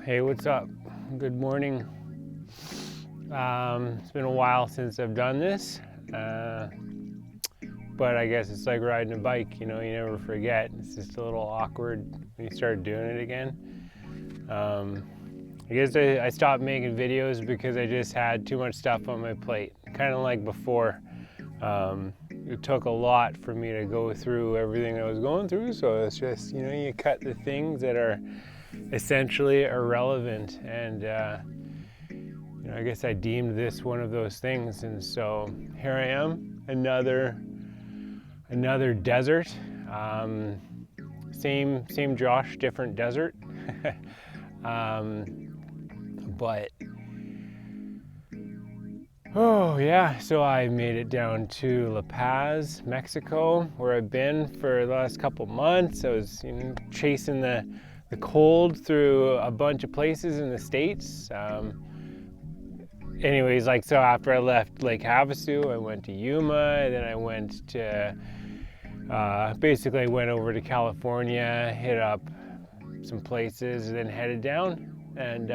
Hey, what's up? Good morning. It's been a while since I've done this, but I guess it's like riding a bike, you never forget. It's just a little awkward when you start doing it again. I guess I stopped making videos because I just had too much stuff on my plate, kind of like before. It took a lot for me to go through everything I was going through, so it's just, you cut the things that are essentially irrelevant, and I guess I deemed this one of those things, and so here I am, another desert. Same Josh, different desert. But oh yeah, so I made it down to La Paz, Mexico, where I've been for the last couple months. I was chasing the cold through a bunch of places in the States. Anyways, so after I left Lake Havasu, I went to Yuma, and then I went to, basically I went over to California, hit up some places, and then headed down. And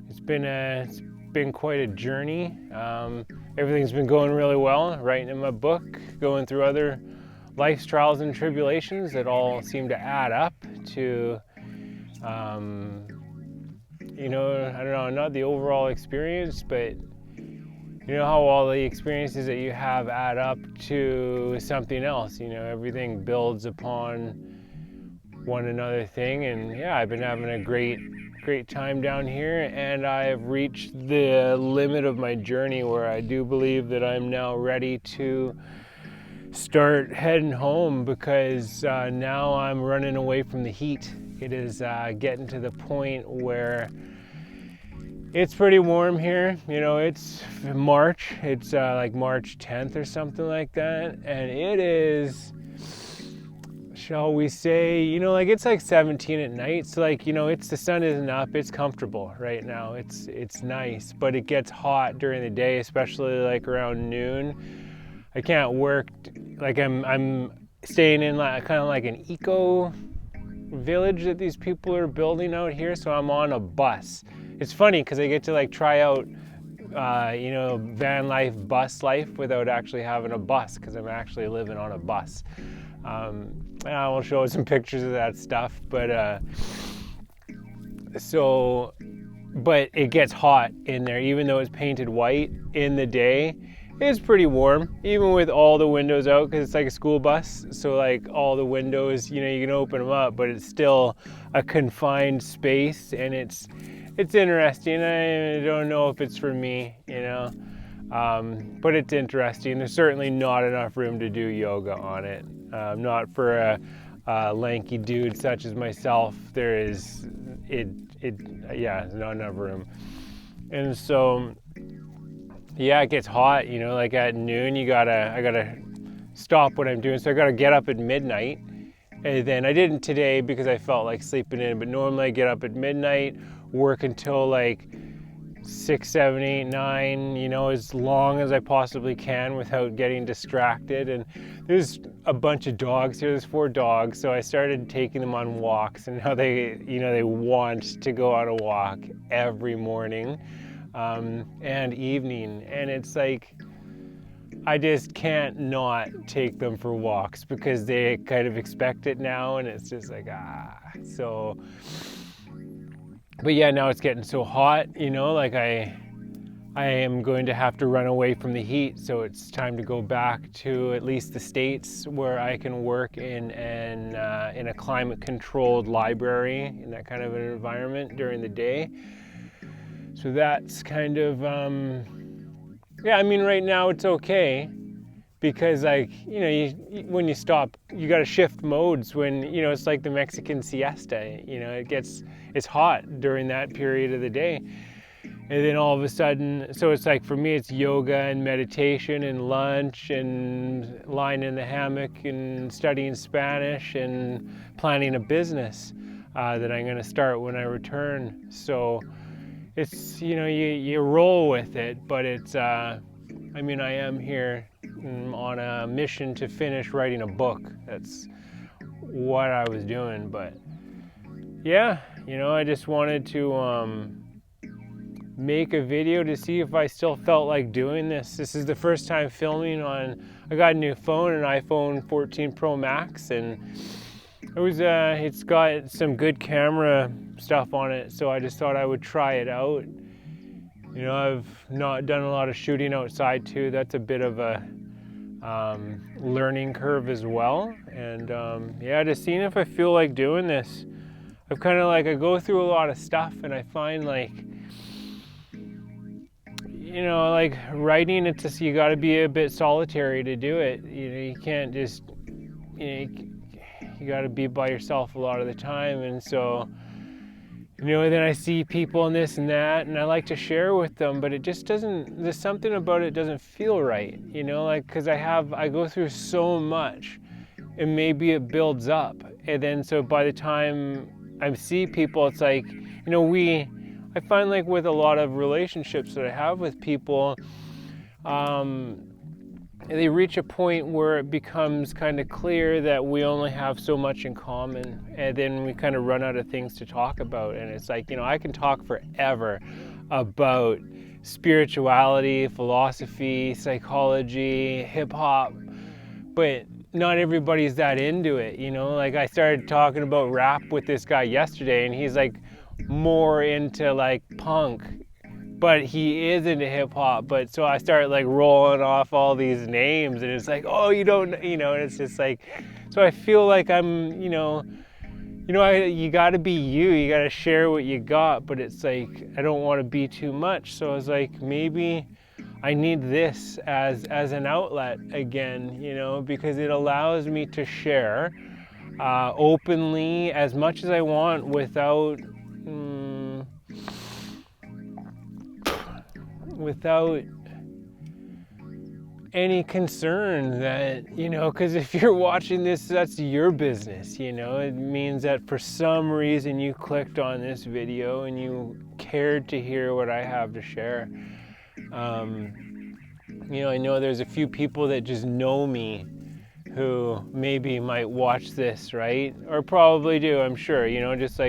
it's been quite a journey. Everything's been going really well, writing in my book, going through other life's trials and tribulations that all seem to add up to, I don't know, not the overall experience, but how all the experiences that you have add up to something else. Everything builds upon one another thing, and yeah, I've been having a great time down here, and I've reached the limit of my journey where I do believe that I'm now ready to start heading home, because now I'm running away from the heat. It is getting to the point where it's pretty warm here. It's March. It's like March 10th or something like that, and it is, shall we say, it's like 17 at night. So it's, the sun isn't up. It's comfortable right now. It's nice, but it gets hot during the day, especially like around noon. I can't work. I'm staying in kind of like an eco village that these people are building out here. So I'm on a bus. It's funny because I get to try out, van life, bus life without actually having a bus, because I'm actually living on a bus. And I will show some pictures of that stuff, but it gets hot in there, even though it's painted white in the day. It's pretty warm, even with all the windows out, because it's like a school bus. So all the windows, you can open them up, but it's still a confined space, and it's interesting. I don't know if it's for me, but it's interesting. There's certainly not enough room to do yoga on it. Not for a lanky dude such as myself. There's not enough room. And so, yeah, it gets hot, at noon, I gotta stop what I'm doing. So I gotta get up at midnight. And then I didn't today because I felt like sleeping in, but normally I get up at midnight, work until 6, 7, 8, 9, as long as I possibly can without getting distracted. And there's a bunch of dogs here. There's 4 dogs. So I started taking them on walks, and now they want to go on a walk every morning, and evening. And it's I just can't not take them for walks because they kind of expect it now, and it's just so. But yeah, now it's getting so hot, I am going to have to run away from the heat, so it's time to go back to at least the States, where I can work in a climate-controlled library, in that kind of an environment during the day. So that's kind of, right now it's okay, because when you stop, you got to shift modes when, it's like the Mexican siesta, it's hot during that period of the day. And then all of a sudden, so it's for me, it's yoga and meditation and lunch and lying in the hammock and studying Spanish and planning a business that I'm going to start when I return. So it's, you roll with it, but it's, I am here on a mission to finish writing a book. That's what I was doing, but yeah, I just wanted to make a video to see if I still felt like doing this. This is the first time filming I got a new phone, an iPhone 14 Pro Max, and it's got some good camera stuff on it, so I just thought I would try it out. I've not done a lot of shooting outside too. That's a bit of a learning curve as well. And just seeing if I feel like doing this. I've kind of I go through a lot of stuff, and I find writing, it's just, you got to be a bit solitary to do it. You can't just, you got to be by yourself a lot of the time. And so, then I see people and this and that, and I like to share with them, but it just there's something about it doesn't feel right, because I go through so much, and maybe it builds up. And then, so by the time I see people, it's I find with a lot of relationships that I have with people, they reach a point where it becomes kind of clear that we only have so much in common, and then we kind of run out of things to talk about. And it's I can talk forever about spirituality, philosophy, psychology, hip-hop, but not everybody's that into it. I started talking about rap with this guy yesterday, and he's more into punk, but he is into hip-hop. But so I started rolling off all these names, and it's oh, you don't, and it's just so I feel I'm, you got to be you got to share what you got, but it's I don't want to be too much. So I was maybe I need this as an outlet again, because it allows me to share openly as much as I want without any concern that, because if you're watching this, that's your business. It means that for some reason you clicked on this video and you cared to hear what I have to share. I know there's a few people that just know me who maybe might watch this, right? Or probably do, I'm sure, just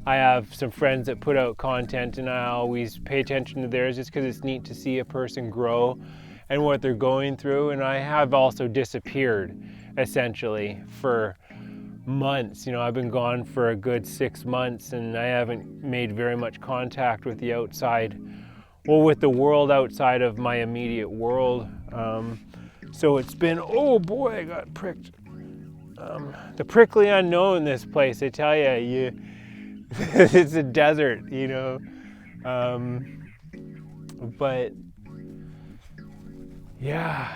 I have some friends that put out content, and I always pay attention to theirs just because it's neat to see a person grow and what they're going through. And I have also disappeared essentially for months. I've been gone for a good 6 months, and I haven't made very much contact with the outside, with the world outside of my immediate world. So it's been, oh boy, I got pricked. The prickly unknown, this place, I tell you, it's a desert, but yeah,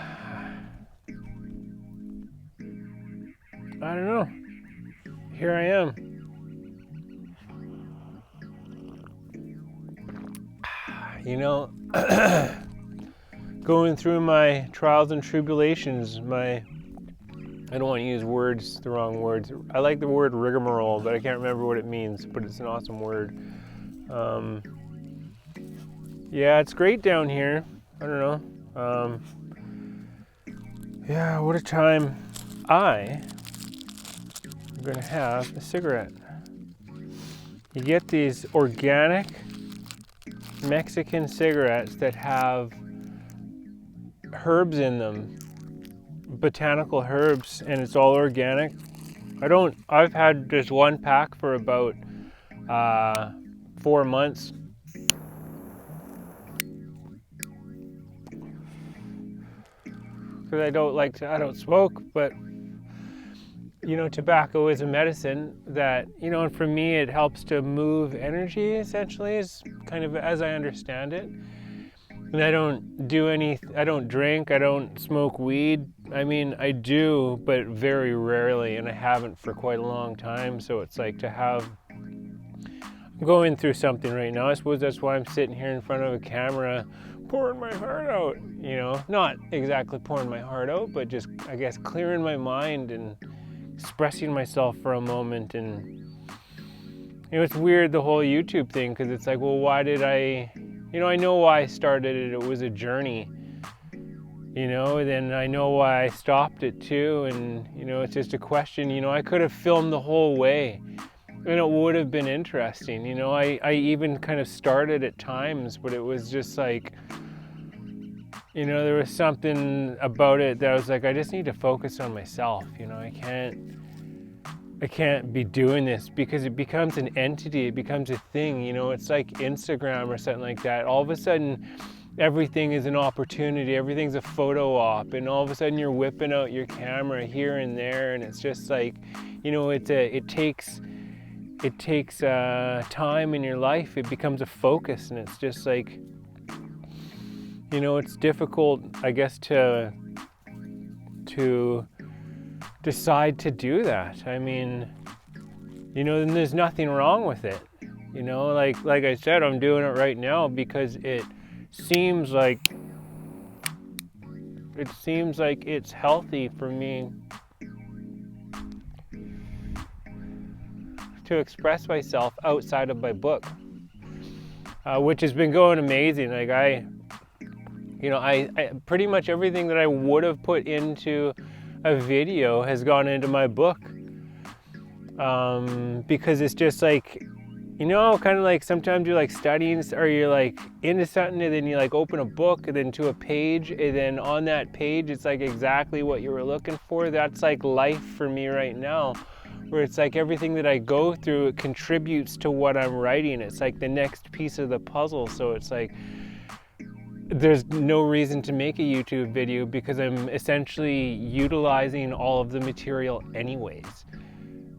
I don't know. Here I am. Going through my trials and tribulations, I don't want to use the wrong words. I like the word rigmarole, but I can't remember what it means, but it's an awesome word. Yeah, it's great down here. I don't know. Yeah, what a time. I'm going to have a cigarette. You get these organic Mexican cigarettes that have herbs in them, botanical herbs, and it's all organic. I've had just one pack for about 4 months. Because I don't smoke, but tobacco is a medicine that, and for me it helps to move energy, essentially, is kind of as I understand it. And I don't drink, I don't smoke weed. I mean, I do, but very rarely, and I haven't for quite a long time. So it's I'm going through something right now. I suppose that's why I'm sitting here in front of a camera, pouring my heart out, not exactly pouring my heart out, but just, I guess, clearing my mind and expressing myself for a moment. And, it's weird, the whole YouTube thing, because it's why did I know why I started it. It was a journey, then I know why I stopped it too. And, it's just a question, I could have filmed the whole way. and it would have been interesting. You know, I even kind of started at times, but it was just like, you know, there was something about it that I was like, I just need to focus on myself. You know, I can't be doing this, because it becomes an entity, it becomes a thing. You know, it's like Instagram or something like that. All of a sudden, everything is an opportunity, everything's a photo op, and all of a sudden you're whipping out your camera here and there, and it's just like, you know, it takes time in your life. It becomes a focus, and it's just like, you know, it's difficult, I guess, to decide to do that. I mean, you know, then there's nothing wrong with it. You know, like I said, I'm doing it right now because it seems like it's healthy for me to express myself outside of my book, which has been going amazing. Like I pretty much everything that I would have put into a video has gone into my book, because it's just like, you know, kind of like sometimes you're like studying or you're like into something, and then you like open a book and then to a page, and then on that page it's like exactly what you were looking for. That's like life for me right now, where it's like everything that I go through, it contributes to what I'm writing. It's like the next piece of the puzzle. So it's like there's no reason to make a YouTube video because I'm essentially utilizing all of the material anyways.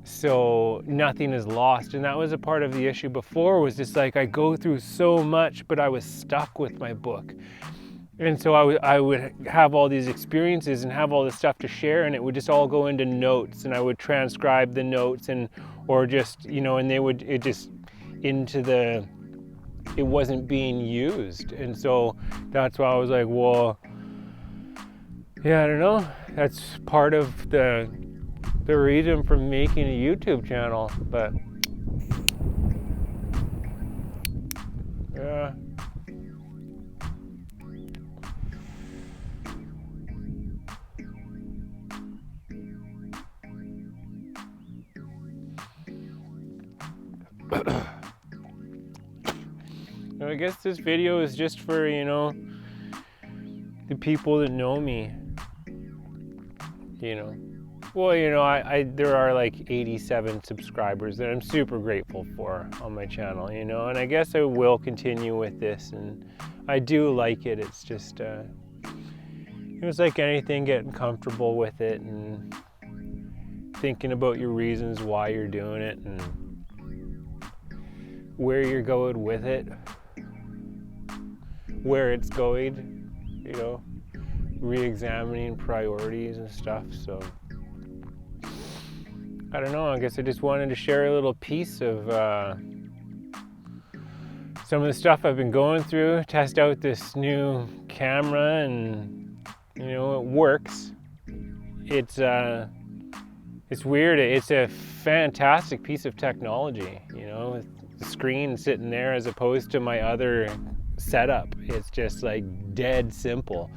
So nothing is lost. And that was a part of the issue before, was just like I go through so much, but I was stuck with my book. And so I would have all these experiences and have all this stuff to share, and it would just all go into notes, and I would transcribe the notes, and or just, you know, and it wasn't being used. And so that's why I was like, well, yeah, I don't know. That's part of the reason for making a YouTube channel. But yeah. I guess this video is just for, you know, the people that know me, you know. Well, you know, there are like 87 subscribers that I'm super grateful for on my channel, you know, and I guess I will continue with this, and I do like it. It's just, it was like anything, getting comfortable with it and thinking about your reasons why you're doing it and where you're going with it, where it's going, you know, re-examining priorities and stuff. So I don't know, I guess I just wanted to share a little piece of some of the stuff I've been going through, test out this new camera, and, you know, it works. It's weird. It's a fantastic piece of technology, you know, with the screen sitting there as opposed to my other setup. It's just like dead simple.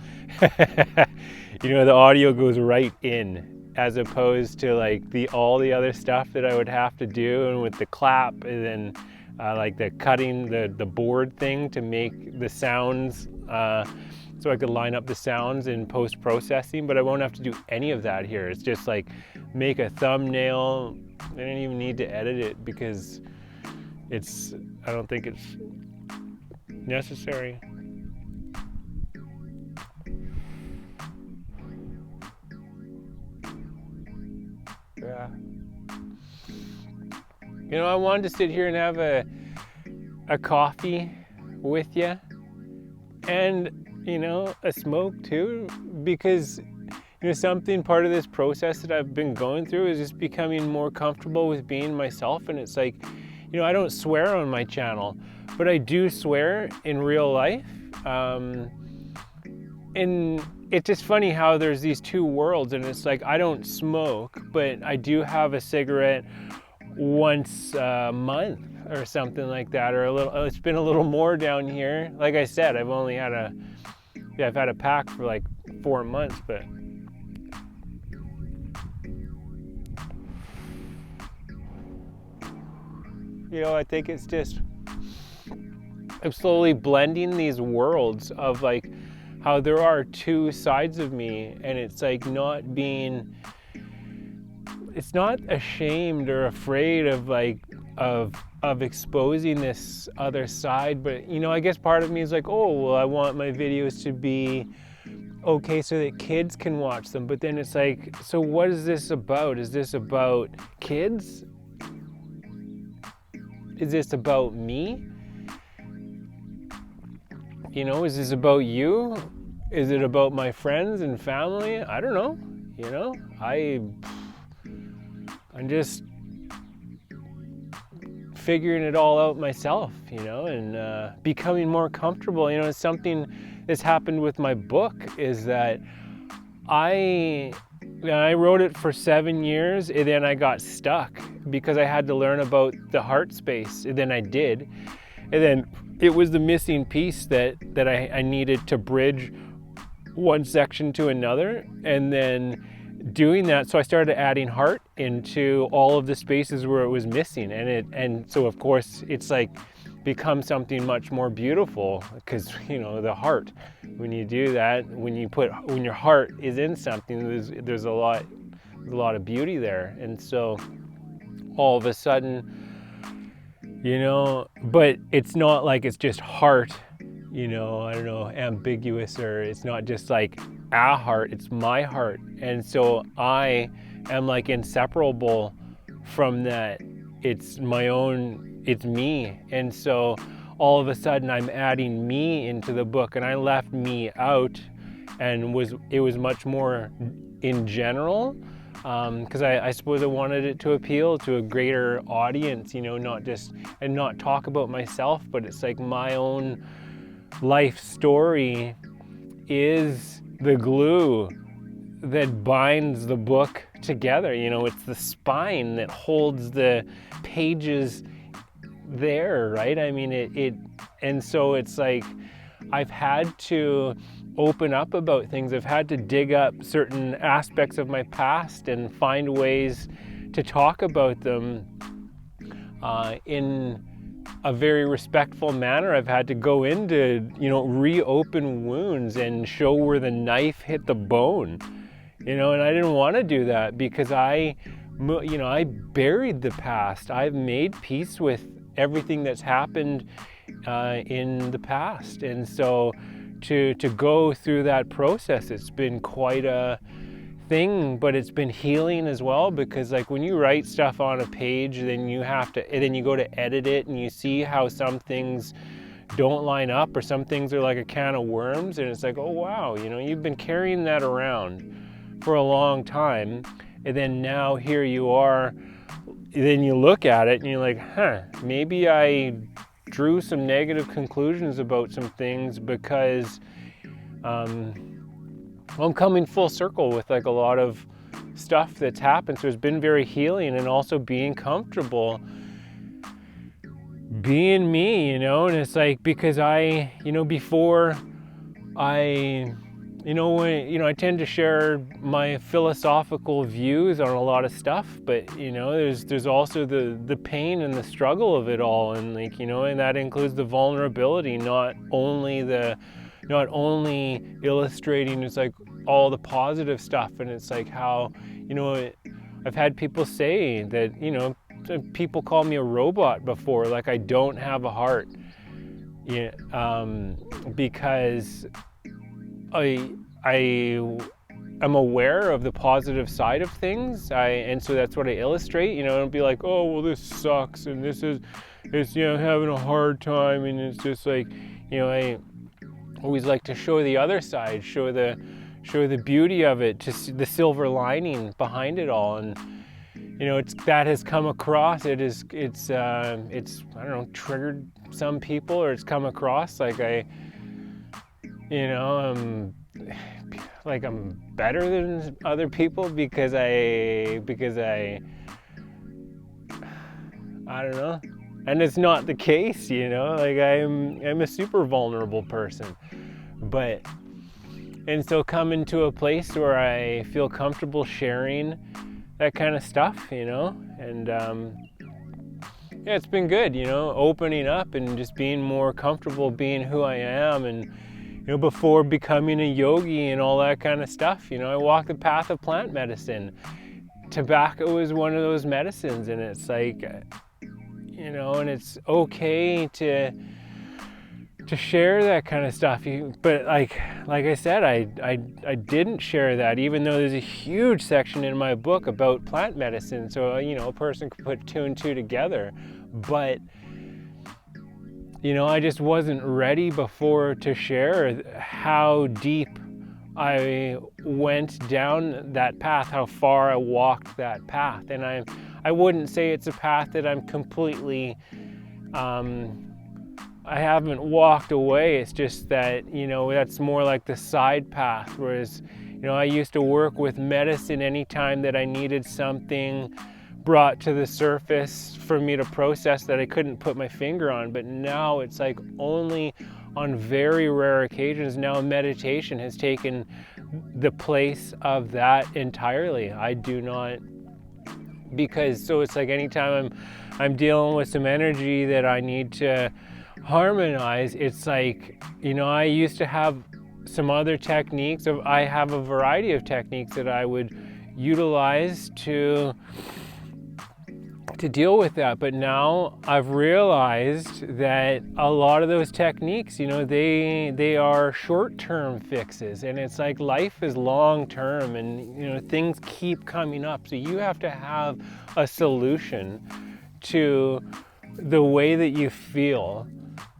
You know, the audio goes right in, as opposed to like all the other stuff that I would have to do, and with the clap, and then like the cutting the board thing to make the sounds, so I could line up the sounds in post-processing, but I won't have to do any of that here. It's just like make a thumbnail. I don't even need to edit it because I don't think it's necessary. Yeah. You know, I wanted to sit here and have a coffee with you, and, you know, a smoke too, because, you know, part of this process that I've been going through is just becoming more comfortable with being myself. And it's like, you know, I don't swear on my channel, but I do swear in real life. And it's just funny how there's these two worlds, and it's like I don't smoke, but I do have a cigarette once a month or something like that, or it's been a little more down here. Like I said, I've had a pack for like 4 months, but I think it's just, I'm slowly blending these worlds of like how there are two sides of me, and it's like it's not ashamed or afraid of like, of exposing this other side. But, I guess part of me is like, oh, well, I want my videos to be okay so that kids can watch them. But then it's like, so what is this about? Is this about kids? Is this about me? Is this about you? Is it about my friends and family? I don't know. I'm just figuring it all out myself, and becoming more comfortable. It's something that's happened with my book, is that I wrote it for 7 years, and then I got stuck because I had to learn about the heart space, and then I did. And then it was the missing piece that I needed to bridge one section to another. And then doing that, so I started adding heart into all of the spaces where it was missing. And so of course it's like become something much more beautiful, because the heart, when you do that, when your heart is in something, there's a lot of beauty there. And so all of a sudden, but it's not like it's just heart, I don't know, ambiguous, or it's not just like a heart, it's my heart. And so I am like inseparable from that. It's my own, it's me. And so all of a sudden I'm adding me into the book, and I left me out, and it was much more in general. Because I suppose I wanted it to appeal to a greater audience, not talk about myself, but it's like my own life story is the glue that binds the book together. It's the spine that holds the pages there, right? I mean, and so it's like I've had to open up about things. I've had to dig up certain aspects of my past and find ways to talk about them in a very respectful manner. I've had to go into, reopen wounds and show where the knife hit the bone, and I didn't want to do that because I buried the past. I've made peace with everything that's happened in the past. And so to go through that process, it's been quite a thing, but it's been healing as well, because like when you write stuff on a page, then you go to edit it, and you see how some things don't line up, or some things are like a can of worms, and it's like, oh wow, you've been carrying that around for a long time, and then now here you are, then you look at it and you're like, maybe I drew some negative conclusions about some things, because I'm coming full circle with like a lot of stuff that's happened. So it's been very healing, and also being comfortable being me, and it's like, because I, before I, I tend to share my philosophical views on a lot of stuff, but there's also the pain and the struggle of it all, and like, and that includes the vulnerability, not only illustrating, it's like all the positive stuff. And it's like how, I've had people say that, people call me a robot before, like I don't have a heart, because I'm aware of the positive side of things. And so that's what I illustrate, don't be like, oh, well, this sucks, and it's having a hard time. And it's just like, I always like to show the other side, show the beauty of it, to see the silver lining behind it all. And that has come across. It's I don't know, triggered some people, or it's come across like I'm better than other people because I don't know. And it's not the case, like I'm a super vulnerable person. And so coming to a place where I feel comfortable sharing that kind of stuff, and yeah, it's been good, opening up and just being more comfortable being who I am. And before becoming a yogi and all that kind of stuff, I walked the path of plant medicine. Tobacco is one of those medicines, and it's like, and it's okay to share that kind of stuff. But like I said, I didn't share that, even though there's a huge section in my book about plant medicine. So, a person could put two and two together. But, I just wasn't ready before to share how deep I went down that path, how far I walked that path. And I wouldn't say it's a path that I'm completely, I haven't walked away. It's just that, that's more like the side path. Whereas, I used to work with medicine anytime that I needed something brought to the surface for me to process that I couldn't put my finger on. But now it's like only on very rare occasions. Now meditation has taken the place of that entirely. I do not, so it's like anytime I'm dealing with some energy that I need to harmonize, it's like, I used to have some other techniques. I have a variety of techniques that I would utilize to deal with that. But now I've realized that a lot of those techniques, they are short-term fixes, and it's like life is long-term, and things keep coming up. So you have to have a solution to the way that you feel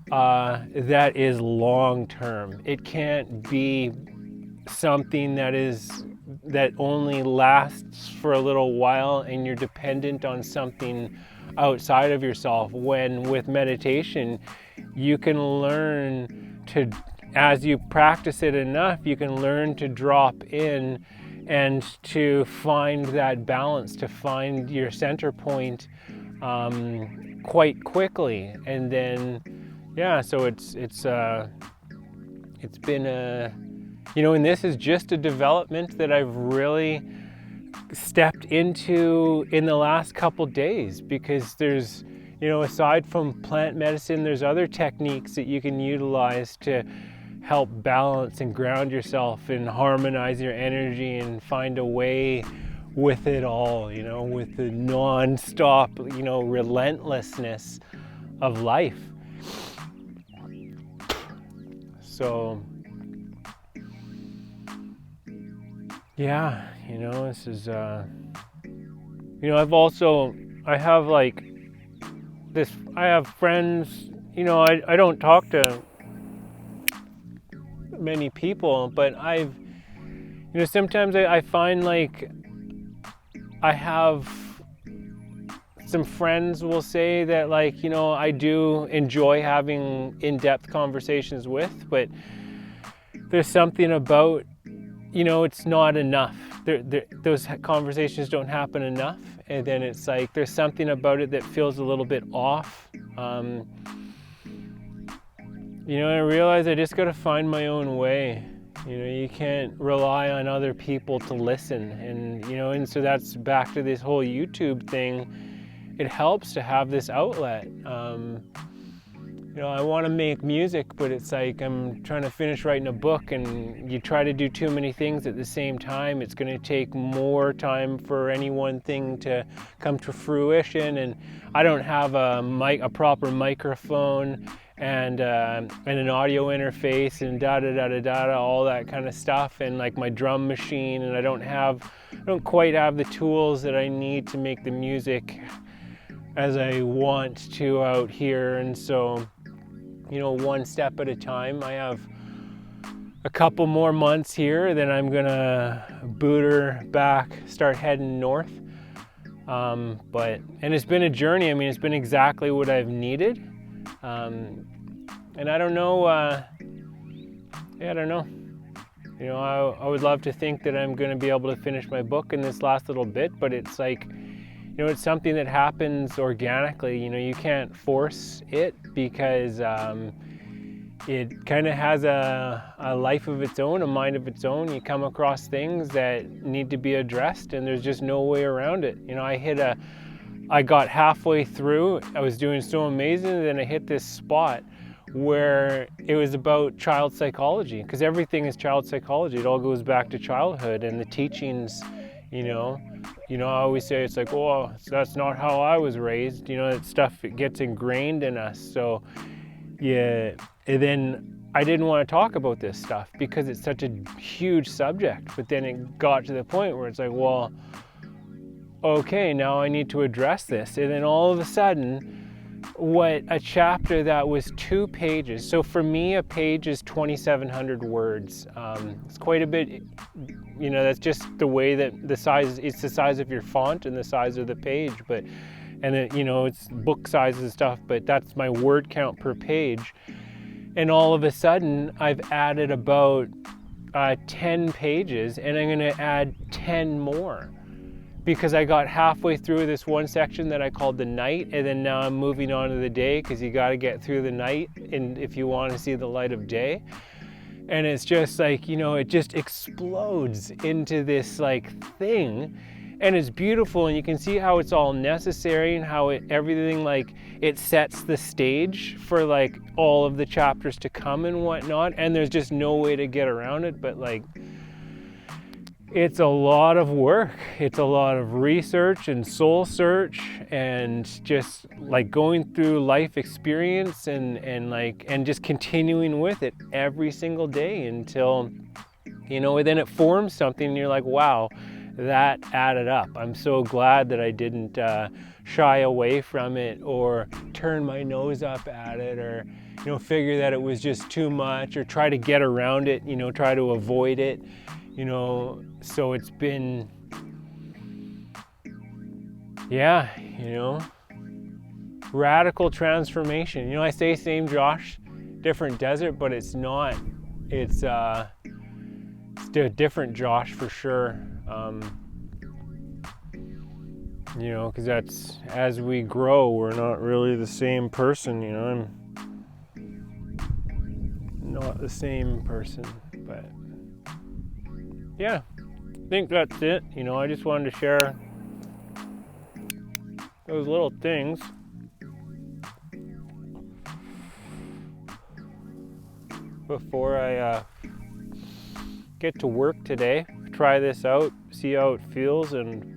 that is long-term. It can't be something that only lasts for a little while and you're dependent on something outside of yourself. When with meditation, you can learn to, as you practice it enough, you can learn to drop in and to find that balance, to find your center point quite quickly. And then, so it's been and this is just a development that I've really stepped into in the last couple days, because there's, aside from plant medicine, there's other techniques that you can utilize to help balance and ground yourself and harmonize your energy and find a way with it all, with the non-stop, relentlessness of life. So, this is, I have friends, I don't talk to many people, but sometimes I find like I have some friends will say that, like, I do enjoy having in-depth conversations with, but there's something about, it's not enough. Those conversations don't happen enough. And then it's like, there's something about it that feels a little bit off. I realize I just got to find my own way. You can't rely on other people to listen. And so that's back to this whole YouTube thing. It helps to have this outlet. I want to make music, but it's like I'm trying to finish writing a book, and you try to do too many things at the same time. It's going to take more time for any one thing to come to fruition. And I don't have a proper microphone and an audio interface and all that kind of stuff, and like my drum machine, and I don't quite have the tools that I need to make the music as I want to out here. And so, one step at a time. I have a couple more months here, then I'm gonna boot her back, start heading north. And it's been a journey. It's been exactly what I've needed. And I don't know, I don't know. I would love to think that I'm gonna be able to finish my book in this last little bit, but it's like, it's something that happens organically. You can't force it, because it kind of has a life of its own, a mind of its own. You come across things that need to be addressed, and there's just no way around it. I hit I got halfway through, I was doing so amazing, and then I hit this spot where it was about child psychology, because everything is child psychology. It all goes back to childhood and the teachings, you know. I always say it's like, oh, that's not how I was raised. That stuff, it gets ingrained in us. So yeah, and then I didn't want to talk about this stuff because it's such a huge subject. But then it got to the point where it's like, well, okay, now I need to address this. And then all of a sudden, what a chapter that was 2 pages. So for me, a page is 2,700 words. It's quite a bit, that's just the way that the size, it's the size of your font and the size of the page. But, and then, it's book size and stuff, but that's my word count per page. And all of a sudden, I've added about 10 pages, and I'm going to add 10 more. Because I got halfway through this one section that I called the night, and then now I'm moving on to the day, because you got to get through the night and if you want to see the light of day. And it's just like, it just explodes into this like thing, and it's beautiful, and you can see how it's all necessary and how everything, like, it sets the stage for like all of the chapters to come and whatnot, and there's just no way to get around it. But like, it's a lot of work. It's a lot of research and soul search, and just like going through life experience and just continuing with it every single day until, and then it forms something and you're like, wow, that added up. I'm so glad that I didn't shy away from it or turn my nose up at it, or, figure that it was just too much, or try to get around it, try to avoid it. So it's been, radical transformation. I say same Josh, different desert, but it's not. It's a different Josh for sure. Because that's, as we grow, we're not really the same person. I'm not the same person, but yeah, I think that's it. I just wanted to share those little things. Before I get to work today, try this out, see how it feels, and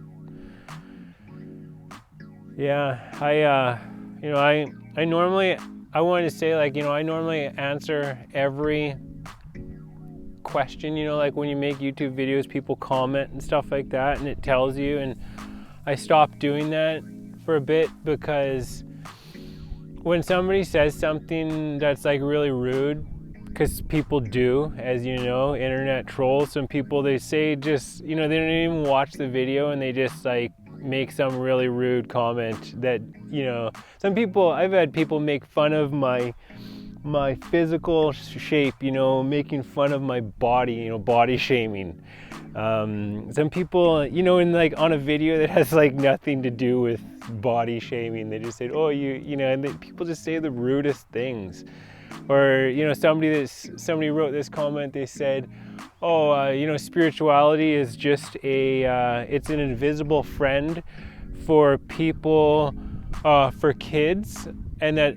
I normally, I wanted to say, like, I normally answer every question, like when you make YouTube videos, people comment and stuff like that, and it tells you, and I stopped doing that for a bit because when somebody says something that's like really rude, because people do, as you know, internet trolls, some people, they say just, they don't even watch the video and they just like make some really rude comment that, some people, I've had people make fun of my physical shape, making fun of my body, body shaming. Some people, in like on a video that has like nothing to do with body shaming, they just said, oh, and people just say the rudest things. Or, somebody wrote this comment, they said, oh, spirituality is just it's an invisible friend for people, for kids, and that,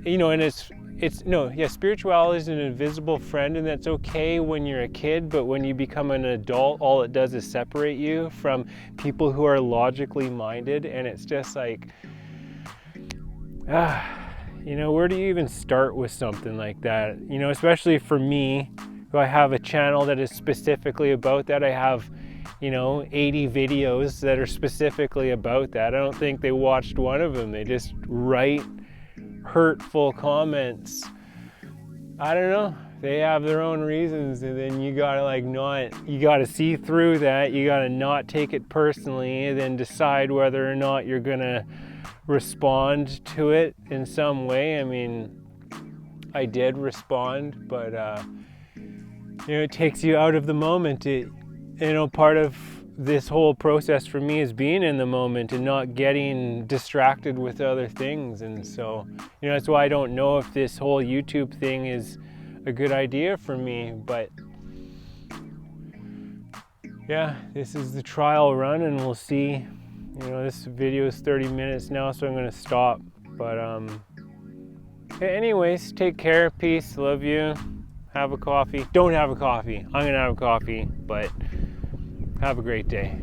and spirituality is an invisible friend, and that's okay when you're a kid, but when you become an adult, all it does is separate you from people who are logically minded. And it's just like, where do you even start with something like that? Especially for me, who I have a channel that is specifically about that. I have, 80 videos that are specifically about that. I don't think they watched one of them. They just write hurtful comments. I don't know. They have their own reasons, and then you gotta you gotta see through that. You gotta not take it personally, and then decide whether or not you're gonna respond to it in some way. I mean, I did respond, but it takes you out of the moment. Part of this whole process for me is being in the moment and not getting distracted with other things. And so, that's why I don't know if this whole YouTube thing is a good idea for me, but yeah, this is the trial run, and we'll see You know, this video is 30 minutes now, so I'm gonna stop. But anyways, take care, peace, love you. Have a coffee. Don't have a coffee. I'm gonna have a coffee, but have a great day.